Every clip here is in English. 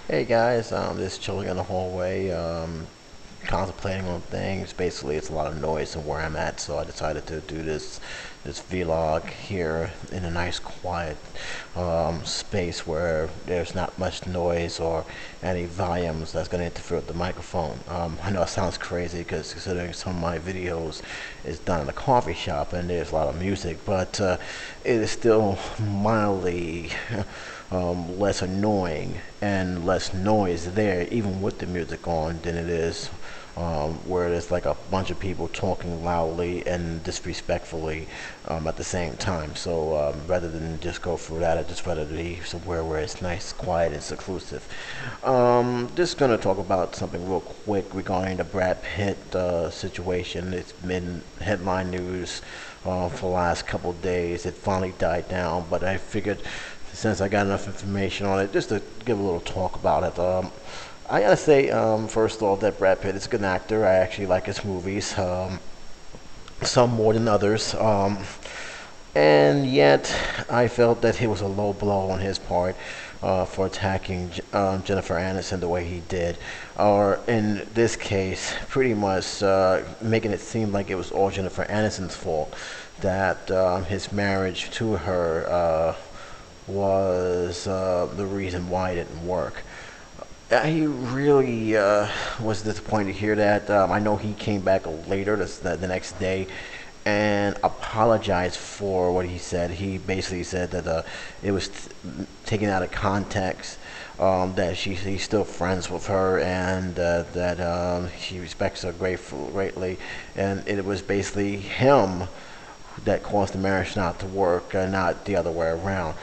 Hey guys, just chilling in the hallway, contemplating on things. Basically, it's a lot of noise and where I'm at, so I decided to do this vlog here in a nice, quiet space where there's not much noise or any volumes that's going to interfere with the microphone. I know it sounds crazy because considering some of my videos is done in a coffee shop and there's a lot of music, but it is still mildly less annoying and less noise there, even with the music on, than it is where there's like a bunch of people talking loudly and disrespectfully at the same time. So rather than just go through that, I just rather be somewhere where it's nice, quiet, and seclusive. Just gonna talk about something real quick regarding the Brad Pitt situation. It's been headline news for the last couple of days. It finally died down, but I figured since I got enough information on it, just to give a little talk about it. I gotta say, first off, that Brad Pitt is a good actor. I actually like his movies, some more than others. And yet, I felt that it was a low blow on his part for attacking Jennifer Aniston the way he did. Or in this case, pretty much making it seem like it was all Jennifer Aniston's fault, that his marriage to her was the reason why it didn't work. I really was disappointed to hear that. I know he came back later, the next day, and apologized for what he said. He basically said that it was taken out of context, that he's still friends with her, and that he respects her greatly, and it was basically him that caused the marriage not to work, not the other way around.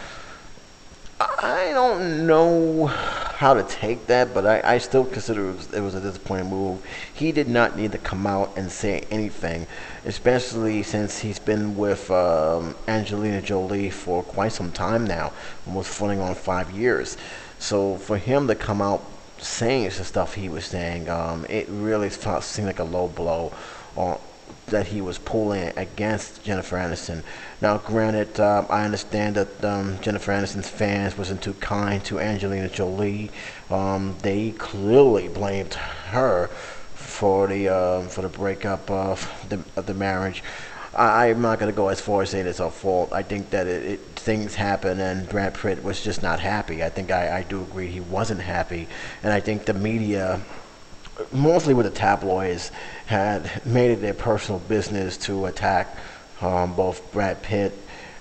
I don't know how to take that, but I still consider it was a disappointing move. He did not need to come out and say anything, especially since he's been with Angelina Jolie for quite some time now, almost falling on 5 years. So for him to come out saying the stuff he was saying, it really seemed like a low blow on that he was pulling against Jennifer Aniston. Now, granted, I understand that Jennifer Aniston's fans wasn't too kind to Angelina Jolie. They clearly blamed her for the breakup of the marriage. I'm not going to go as far as saying it's her fault. I think that things happen, and Brad Pitt was just not happy. I think I do agree he wasn't happy, and I think the media, mostly with the tabloids, had made it their personal business to attack both Brad Pitt,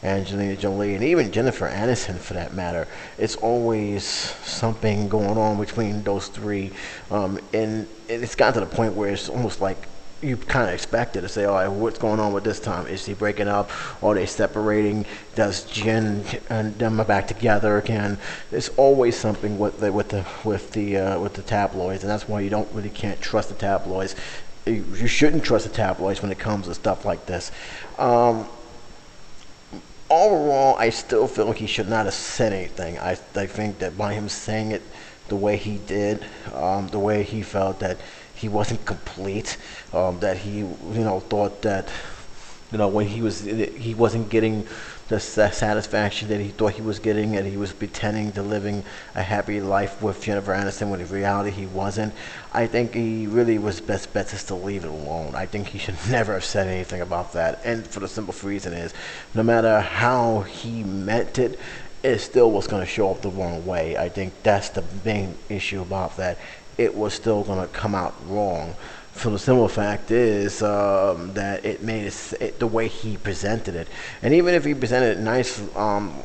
Angelina Jolie, and even Jennifer Aniston for that matter. It's always something going on between those three, and it's gotten to the point where it's almost like you kind of expect it to say, all right, what's going on with this time? Is he breaking up? Are they separating? Does Jen and them are back together again? There's always something with the tabloids, and that's why you can't trust the tabloids. You shouldn't trust the tabloids when it comes to stuff like this. Overall, I still feel like he should not have said anything. I think that by him saying it the way he did, the way he felt that he wasn't complete, that he thought that when he wasn't getting the satisfaction that he thought he was getting, and he was pretending to living a happy life with Jennifer Aniston when in reality he wasn't. I think he really was best bet just to leave it alone. I think he should never have said anything about that, and for the simple reason is, no matter how he meant it, it still was going to show up the wrong way. I think that's the main issue about that. It was still going to come out wrong. So the simple fact is that it made it the way he presented it, and even if he presented it nice,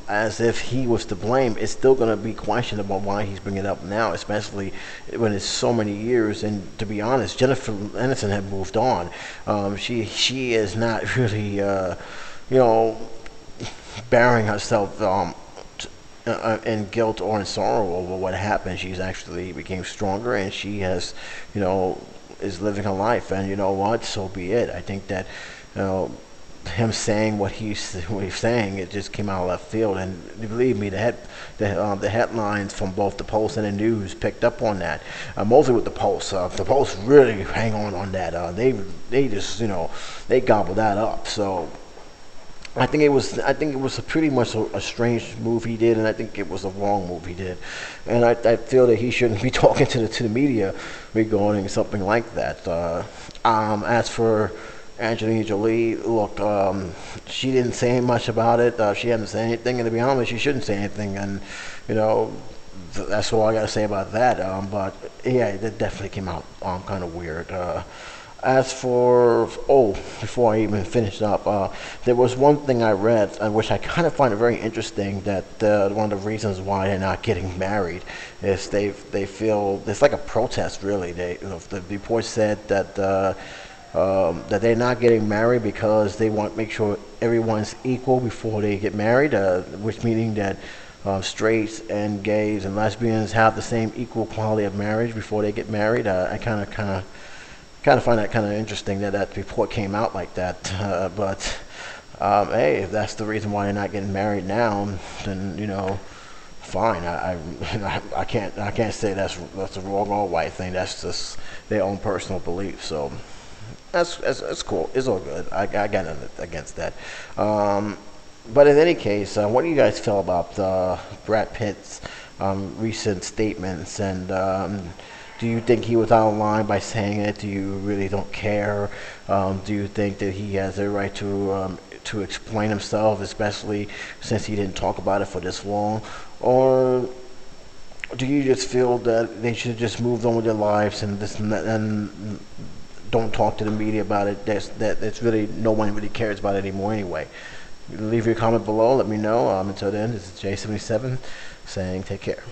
as if he was to blame, it's still going to be questionable why he's bringing it up now, especially when it's so many years. And to be honest, Jennifer Aniston had moved on. She is not really bearing herself in guilt or in sorrow over what happened. She's actually became stronger, and she has, is living her life. And you know what? So be it. I think that, him saying what he's saying, it just came out of left field. And believe me, the headlines from both the Post and the News picked up on that. Mostly with the Post. The Post really hang on that. They just they gobbled that up. So I think it was pretty much a strange move he did, and I think it was a wrong move he did, and I feel that he shouldn't be talking to the media regarding something like that. As for Angelina Jolie, look, she didn't say much about it. She hadn't said anything, and to be honest, she shouldn't say anything, and you know. That's all I gotta say about that. But yeah, it definitely came out kind of weird. As for before I even finish up, there was one thing I read, which I kind of find it very interesting. That one of the reasons why they're not getting married is they feel it's like a protest. Really, the report said that they're not getting married because they want to make sure everyone's equal before they get married, which meaning that straights and gays and lesbians have the same equal quality of marriage before they get married. I kind of find that kind of interesting that that report came out like that. But hey, if that's the reason why they're not getting married now, then fine. I can't say that's a wrong or right thing. That's just their own personal belief. So that's cool. It's all good. I got nothing against that. But in any case, what do you guys feel about Brad Pitt's recent statements? And do you think he was out of line by saying it? Do you really don't care? Do you think that he has a right to explain himself, especially since he didn't talk about it for this long? Or do you just feel that they should just move on with their lives and don't talk to the media about it? That's really no one really cares about it anymore anyway. Leave your comment below. Let me know. Until then, this is J77 saying take care.